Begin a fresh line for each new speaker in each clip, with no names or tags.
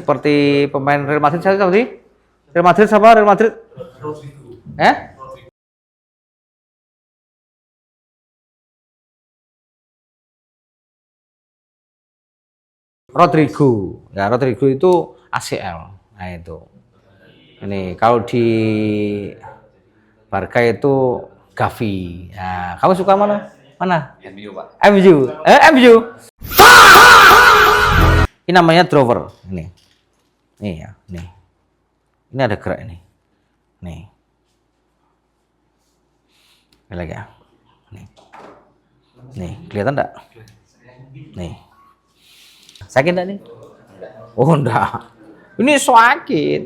seperti pemain Real Madrid siapa tadi? Real Madrid sama Real Madrid? Rodrigo. Ya, Rodrigo itu ACL. Nah, itu. Ini kalau di Barca itu Gavi. Nah, kamu suka mana? Mana?
MU, Pak.
MU. MU. Ini namanya drawer. Ini. Nih ya, nih. Ini ada gerak ini. Nih. Ini lagi ya. Nih. Nih, kelihatan enggak? Nih. Sakit enggak nih? Oh, enggak. Ini sakit.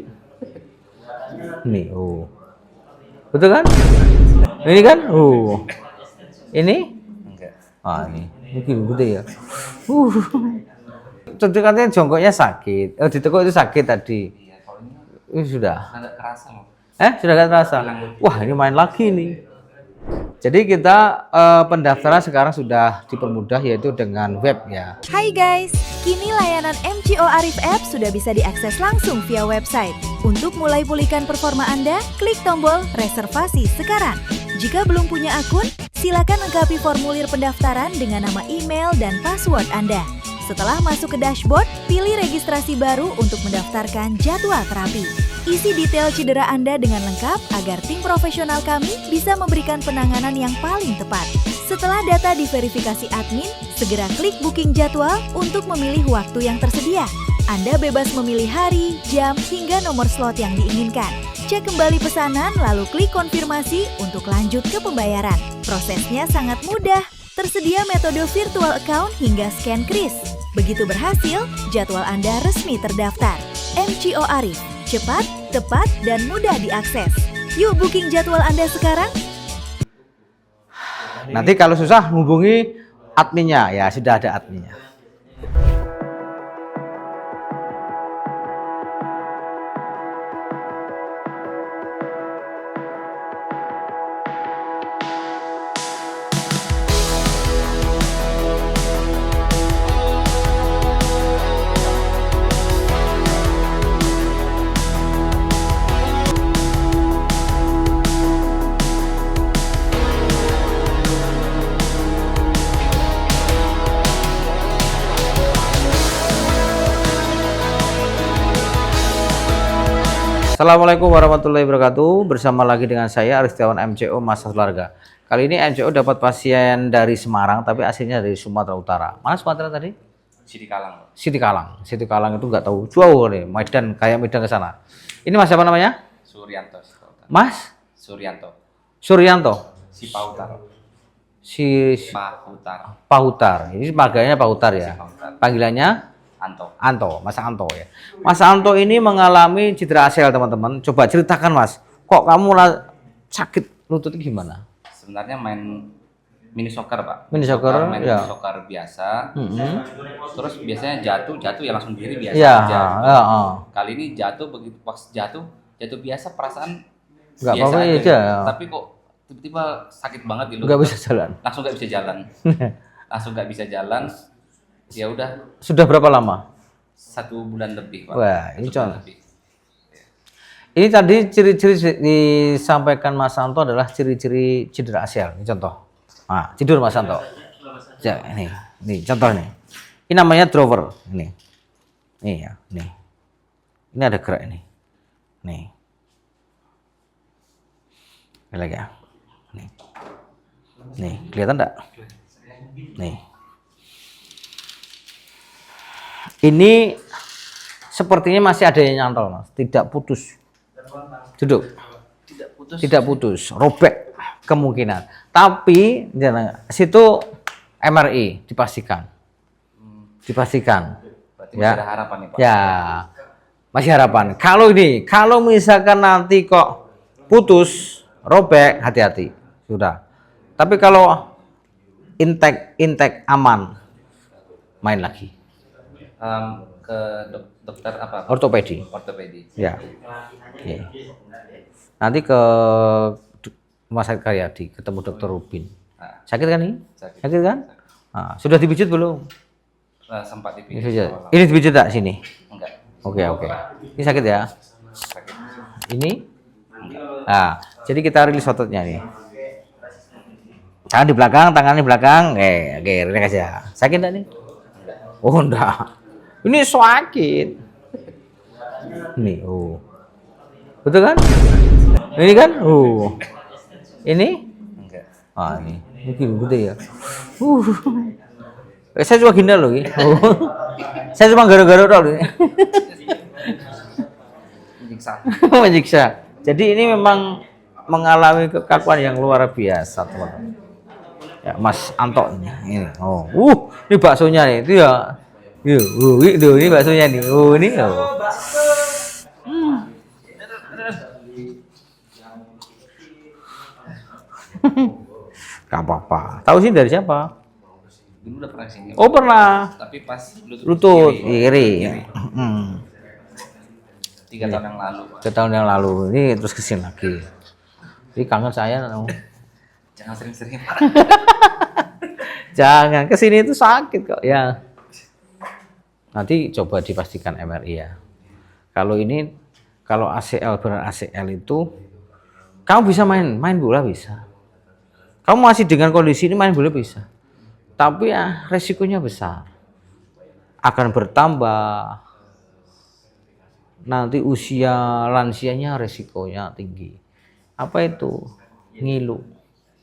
Nih, oh. Betul kan? Ini kan? Ini?
Enggak.
Ah, ini. Mungkin gede ya. Tadi katanya jongkoknya sakit. Oh, ditekuk itu sakit tadi.
Iya, kalau
Ini sudah.
nggak kerasa loh.
Sudah nggak terasa? Wah, ini main lagi nih. Jadi kita pendaftaran sekarang sudah dipermudah yaitu dengan web ya.
Hai guys, kini layanan MCO Arif App sudah bisa diakses langsung via website. Untuk mulai pulihkan performa Anda, klik tombol reservasi sekarang. Jika belum punya akun, silakan lengkapi formulir pendaftaran dengan nama email dan password Anda. Setelah masuk ke dashboard, pilih registrasi baru untuk mendaftarkan jadwal terapi. Isi detail cedera Anda dengan lengkap agar tim profesional kami bisa memberikan penanganan yang paling tepat. Setelah data diverifikasi admin, segera klik booking jadwal untuk memilih waktu yang tersedia. Anda bebas memilih hari, jam, hingga nomor slot yang diinginkan. Cek kembali pesanan lalu klik konfirmasi untuk lanjut ke pembayaran. Prosesnya sangat mudah. Tersedia metode virtual account hingga scan kris. Begitu berhasil, jadwal Anda resmi terdaftar. MCO Arif, cepat, tepat, dan mudah diakses. Yuk booking jadwal Anda sekarang.
Nanti kalau susah hubungi adminnya, ya sudah ada adminnya. Assalamualaikum warahmatullahi wabarakatuh. Bersama lagi dengan saya Arif Setiawan MCO Massage Keluarga. Kali ini MCO dapat pasien dari Semarang tapi aslinya dari Sumatera Utara. Mana Sumatera tadi?
Siti Kalang.
Siti Kalang. Siti Kalang itu nggak tahu jauh nih, Medan kayak Medan ke sana. Ini Mas siapa namanya?
Suryanto.
Mas
Suryanto.
Suryanto.
Si Pautar. Pahutar.
Pahutar. Ini panggilannya Pahutar ya.
Pahutar.
Panggilannya
Anto.
Mas Anto ya. Mas Anto ini mengalami cedera ACL teman-teman. Coba ceritakan Mas, kok kamu sakit lututnya gimana?
Sebenarnya main mini soccer, Pak.
Mini soccer,
main
ya.
mini soccer biasa. Terus biasanya jatuh ya langsung diri biasa
Ya,
aja. Kali ini jatuh begitu pas jatuh biasa perasaan
nggak
biasa
apa-apa
aja.
aja.
Tapi kok tiba-tiba sakit banget di lutut.
Nggak bisa jalan.
Langsung nggak bisa jalan. Ya udah.
Sudah berapa lama?
1 bulan lebih, Pak.
Wah, ini
1 bulan
contoh.
lebih.
Ini tadi ciri-ciri disampaikan Mas Anto adalah ciri-ciri cedera ACL. Ini contoh. Nah, tidur Mas Anto. Ya, ini contoh nih. Ini namanya drawer. Ini ya, nih. Ini ada gerak ini. Nih. Ini lagi ya. Nih, kelihatan enggak? Nih. Ini sepertinya masih ada yang nyantol, Mas. Tidak putus. Duduk. Tidak putus. Robek kemungkinan. Tapi situ MRI dipastikan.
Berarti
Ya.
masih ada harapan nih, Pak.
Ya. Masih harapan. Kalau misalkan nanti kok putus, robek, hati-hati. Sudah. Tapi kalau intek aman, main lagi.
Ke dokter apa?
Ortopedi. Ya. Oke. Nanti ke Rumah Sakit Karyadi ketemu Dokter Rubin. Sakit kan ini? Sakit kan? Nah, sudah dipijit belum?
Sempat dipijit.
Ini dipijit tak sini?
Enggak.
Oke. Ini sakit ya? Ini? Nah, jadi kita rilis ototnya nih. Tangan di belakang, tangan di belakang. Oke, relax ya. Sakit enggak nih? Oh, enggak. Ini sakit. Nih, oh. Betul kan? Ini kan? Oh. Ini?
Enggak.
Ah, ini. Mungkin gede ya. Saya cuma gini loh, saya cuma gara-gara loh.
Menyiksa.
Menyiksa. Jadi ini memang mengalami kekakuan yang luar biasa, teman-teman. Ya, Mas Anto ini. Oh, ini baksonya nih, itu ya. Ini baksonya nih. Oh, ini. Oh. Gak apa-apa. Tahu sih dari siapa?
Dulu udah pernah sini.
Oh, pernah.
Tapi pas
Lutut,
kiri.
kiri.
3 tahun yang lalu.
3 tahun yang lalu. Ini terus kesini lagi. Ini kangen saya.
Jangan sering-sering.
Jangan, kesini itu sakit kok ya. Nanti coba dipastikan MRI ya. Kalau ini, kalau ACL benar ACL itu, kamu bisa main bola bisa. Kamu masih dengan kondisi ini main bola bisa. Tapi ya resikonya besar. Akan bertambah. Nanti usia lansianya resikonya tinggi. Apa itu? Ngilu.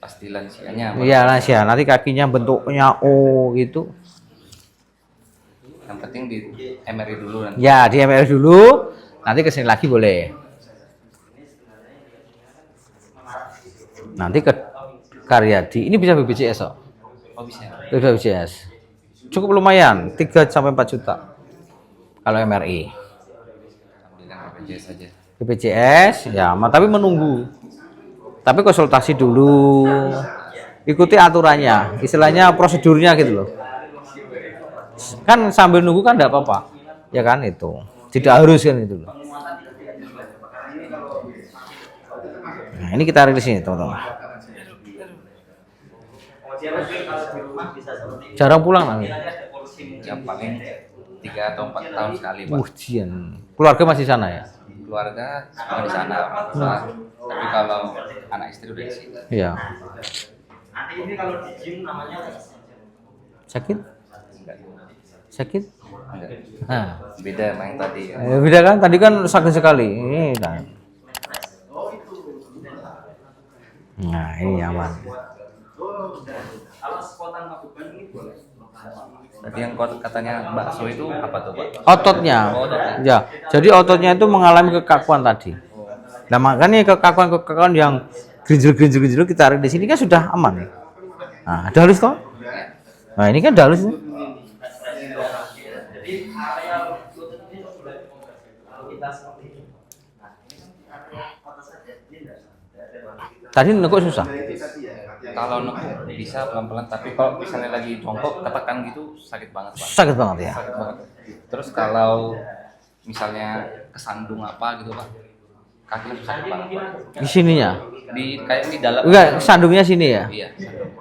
Pasti lansianya.
Iya lansia. Nanti kakinya bentuknya O gitu.
Yang penting di MRI dulu nanti.
Ya di MRI dulu. Nanti kesini lagi boleh. Nanti ke Karyadi. Ini bisa BPJS kok.
Oh bisa.
Bisa BPJS. Cukup lumayan. 3 sampai 4 juta. Kalau MRI.
Dengan BPJS saja.
BPJS ya, tapi menunggu. Tapi konsultasi dulu. Ikuti aturannya. Istilahnya prosedurnya gitu loh. Kan sambil nunggu kan enggak apa-apa. Ya kan itu. Tidak harus kan itu loh. Nah, ini kita rilis ini, teman-teman. Jarang pulang nanti.
Yang paling 3 atau 4 tahun sekali, Pak.
Ujian. Keluarga masih sana ya?
Keluarga semua di sana, Pak. Tapi kalau anak istri udah di sini.
Iya.
Nanti ini kalau di gym namanya
Sakit?
Enggak.
Sakit?
Enggak.
Nah.
Beda sama yang tadi. Ya.
Beda kan? Tadi kan sakit sekali. Ini nah. Nah, ini aman.
kalau sepotong kabupaten ini boleh.
Tadi yang katanya bakso itu apa tuh, Pak?
Ototnya. Ya. Jadi ototnya itu mengalami kekakuan tadi. Nah, makanya kekakuan yang gerinjel kita tarik di sini kan sudah aman. Nah, ada halus toh? Nah, ini kan ada halus.
Jadi area lutut ini sudah kalau kita seperti ini. Nah, ini kan atas saja ini enggak.
Tadi nekuk susah.
Kalau nekuk bisa pelan-pelan, tapi kalau misalnya lagi jongkok ketekan gitu sakit banget, Pak.
Sakit banget ya.
Sakit banget. Terus kalau misalnya kesandung apa gitu, Pak, kaki langsung sakit banget, Pak.
Di sininya.
Kayak di dalam.
Enggak, sandungnya sini ya.
Iya. Sandung.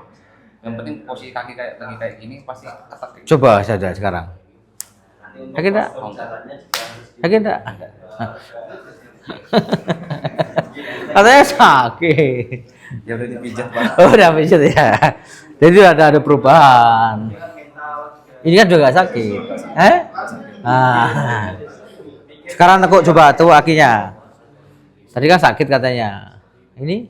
Yang penting posisi kaki lagi kayak gini pasti ketek.
Coba saja sekarang. Sakit enggak?
Oh, enggak.
Sakit enggak? Katanya sakit.
Ya udah dipijat, Pak.
Oh, udah pijat ya. Jadi ada perubahan. Ini kan juga sakit. Ah. Sekarang nekuk coba tuh kakinya. Tadi kan sakit katanya. Ini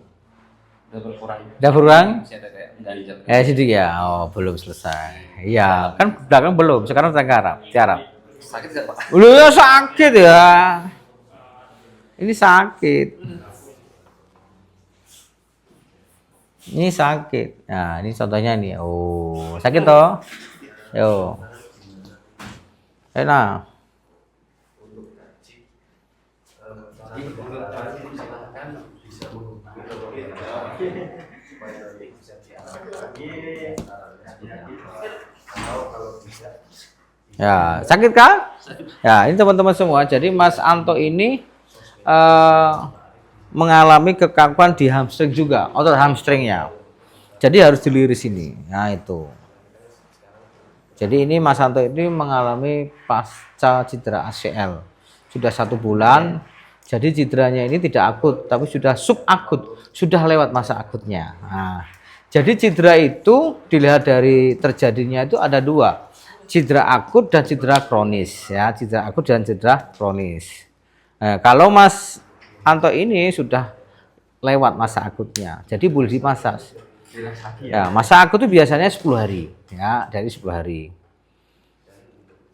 Udah berkurang.
udah berkurang?
Masih ada kayak ganjel.
Sedikit ya. Oh, belum selesai. Iya, kan belakang belum. Sekarang tiarap.
Sakit enggak, Pak?
Udah sakit ya. Ini sakit. Ini sakit. Nah, ini contohnya nih. Oh, sakit toh? Yo. Enak. Ya, sakit kah? Ya, ini teman-teman semua. Jadi Mas Anto ini mengalami kekakuan di hamstring juga, otot hamstringnya. Jadi harus diliris ini. Nah itu. Jadi ini Mas Anto ini mengalami pasca cedera ACL. sudah 1 bulan. Jadi cederanya ini tidak akut, tapi sudah subakut, sudah lewat masa akutnya. Nah, jadi cedera itu dilihat dari terjadinya itu ada 2, cedera akut dan cedera kronis. Ya, cedera akut dan cedera kronis. Nah, kalau Mas Anto ini sudah lewat masa akutnya, jadi boleh dimasas. Ya, masa akut itu biasanya 10 hari, ya, dari 10 hari.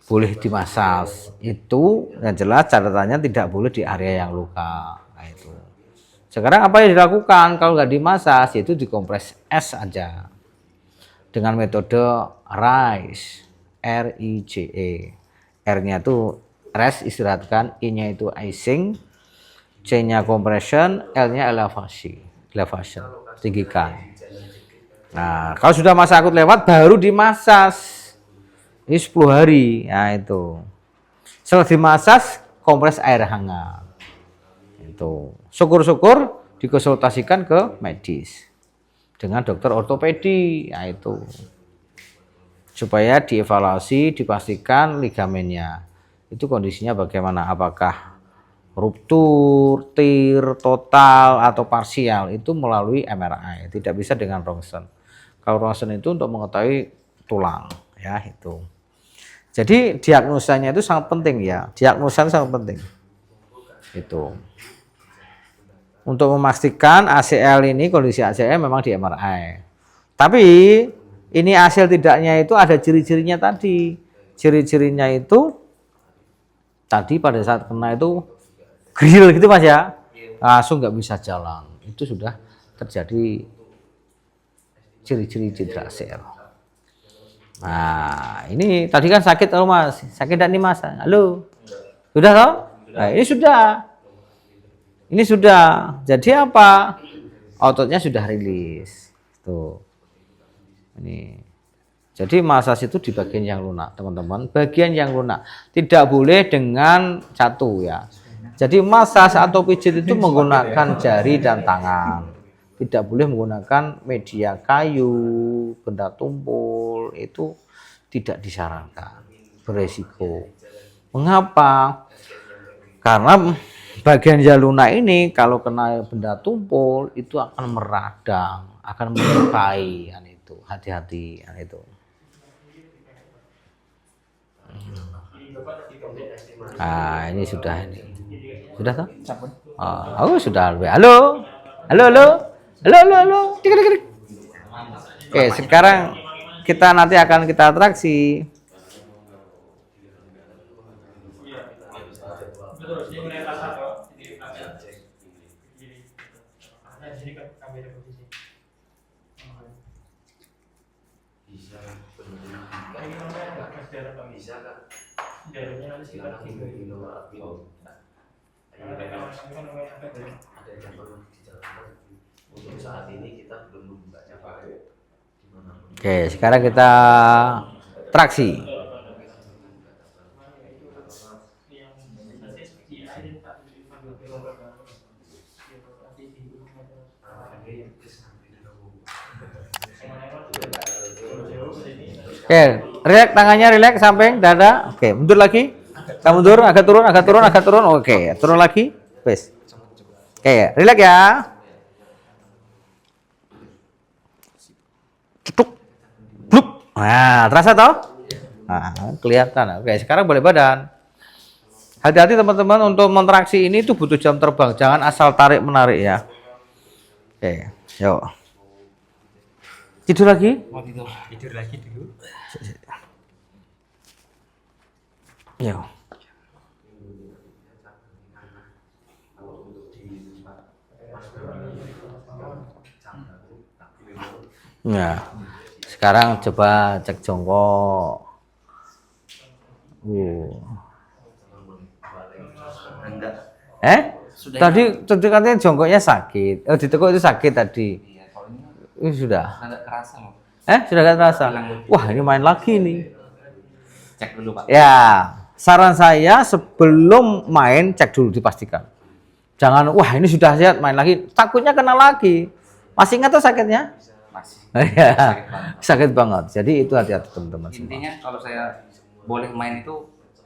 Boleh dimasas. Itu yang jelas catatannya tidak boleh di area yang luka. Nah, itu. Sekarang apa yang dilakukan kalau nggak dimasas? Yaitu dikompres es aja. Dengan metode RICE, RICE. R-nya itu rest, istirahatkan, I-nya itu icing, C-nya compression, L-nya elevation, tinggikan. Nah, kalau sudah masa akut lewat baru dimasas. Ini 10 hari. Nah, itu. Setelah dimasas, kompres air hangat. Itu. Syukur-syukur dikonsultasikan ke medis dengan dokter ortopedi. Nah, itu. Supaya dievaluasi, dipastikan ligamennya. Itu kondisinya bagaimana? Apakah ruptur, tear, total atau parsial, itu melalui MRI, tidak bisa dengan rongsen. Kalau rongsen itu untuk mengetahui tulang, ya itu. Jadi diagnosanya itu sangat penting ya, diagnosa sangat penting. Itu. Untuk memastikan ACL ini, kondisi ACL memang di MRI. Tapi ini ACL tidaknya itu ada ciri-cirinya tadi. Ciri-cirinya itu tadi pada saat kena itu grill gitu Mas ya, langsung nggak bisa jalan. Itu sudah terjadi ciri-ciri cedera ACL. Nah, ini tadi kan sakit loh Mas, sakit dan ini Mas. Halo, sudah toh? Nah, ini sudah. Jadi apa? Ototnya sudah rilis. Tuh, ini. Jadi masas itu di bagian yang lunak, teman-teman. Bagian yang lunak tidak boleh dengan catu ya. Jadi masas atau pijit itu menggunakan jari dan tangan. Tidak boleh menggunakan media kayu, benda tumpul, itu tidak disarankan. Beresiko. Mengapa? Karena bagian yang lunak ini kalau kena benda tumpul itu akan meradang, akan melukai. Itu hati-hati itu. Nah, ini sudah ini. Sudah toh? Oh, sudah. Halo. Dik. Oke, sekarang kita nanti akan kita atraksi. Oke, sekarang kita traksi. Oke, relax tangannya, relax samping, dada. Oke, mundur lagi. Kamu mundur, agak turun. Oke, turun lagi. Wes. Oke, relax ya. Cetuk. Blup. Nah, terasa toh? Nah, kelihatan. Oke, sekarang balik badan. Hati-hati teman-teman, untuk mentraksi ini tuh butuh jam terbang. Jangan asal tarik menarik ya. Oke, yuk. Tidur lagi?
Mau tidur lagi dulu.
Yuk. Nah, sekarang coba cek jongkok. Tadi katanya jongkoknya sakit. Oh, ditekuk itu sakit tadi. Ini sudah.
Nggak kerasa loh.
Sudah gak terasa. Wah, ini main lagi nih.
Cek dulu Pak.
Ya, saran saya sebelum main cek dulu, dipastikan. Jangan, wah ini sudah sehat main lagi, takutnya kena lagi. Masih ingat tuh sakitnya?
Masih.
Iya.
Sakit banget.
Sakit banget. Jadi itu hati-hati teman-teman semua.
Intinya kalau saya boleh main itu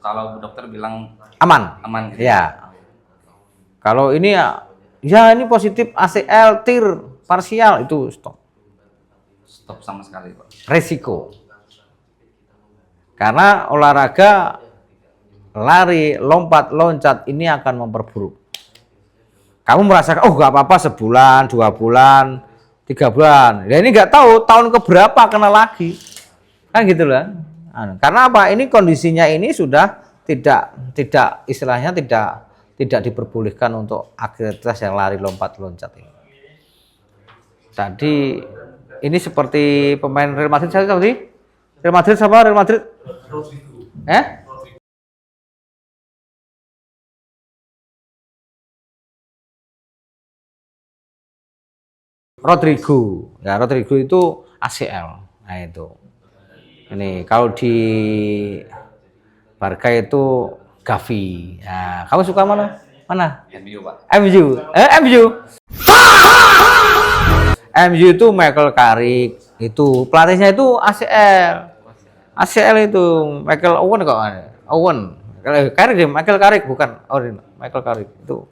kalau dokter bilang
Aman.
aman gitu.
Ya. Kalau ini ya ini positif ACL, TIR, parsial itu stop.
Stop sama sekali Pak.
Resiko. Karena olahraga lari, lompat, loncat ini akan memperburuk. Kamu merasakan, oh nggak apa-apa sebulan, 2 bulan, 3 bulan. Ya ini nggak tahu tahun keberapa kena lagi, kan gitu lah. Karena apa? Ini kondisinya ini sudah tidak istilahnya tidak diperbolehkan untuk aktivitas yang lari, lompat, loncat ini. Tadi ini seperti pemain Real Madrid saya tadi. Real Madrid sama Real Madrid. Rodrigo. Ya, Rodrigo itu ACL. Nah, itu. Ini kalau di Barca itu Gavi. Nah, kamu suka mana? Mana?
MU Pak.
MU. MU. MU itu Michael Carrick. Itu pelatihnya itu ACL. ACL itu Michael Owen kok. Owen. Carrick, Michael Carrick bukan Owen. Michael Carrick itu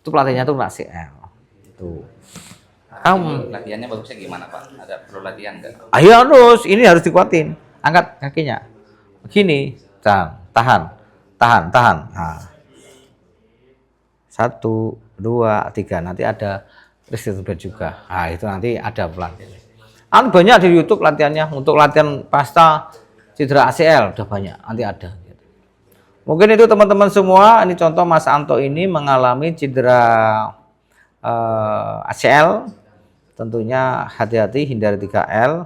pelatihnya tuh ACL. Itu. Kamu
Latihannya bagusnya gimana Pak? Ada perlu latihan nggak?
ayo terus, ini harus dikuatin. Angkat kakinya. Begini, tahan. Nah. 1, 2, 3. Nanti ada resistance band juga. Nah, itu nanti ada pelatihan. Banyak di YouTube latihannya untuk latihan pasca cedera ACL udah banyak. Nanti ada. Mungkin itu teman-teman semua. Ini contoh Mas Anto ini mengalami cedera ACL. Tentunya hati-hati, hindari 3L,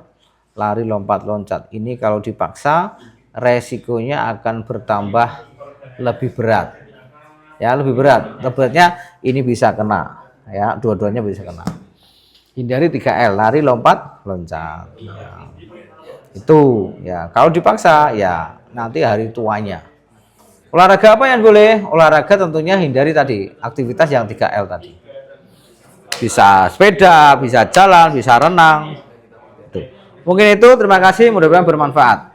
lari, lompat, loncat. Ini kalau dipaksa, resikonya akan bertambah lebih berat. Ya, lebih berat. Beratnya ini bisa kena. Ya, dua-duanya bisa kena. Hindari 3L, lari, lompat, loncat. Ya. Itu ya, kalau dipaksa ya nanti hari tuanya. Olahraga apa yang boleh? Olahraga tentunya hindari tadi, aktivitas yang 3L tadi. Bisa sepeda, bisa jalan, bisa renang. Mungkin itu, terima kasih, mudah-mudahan bermanfaat.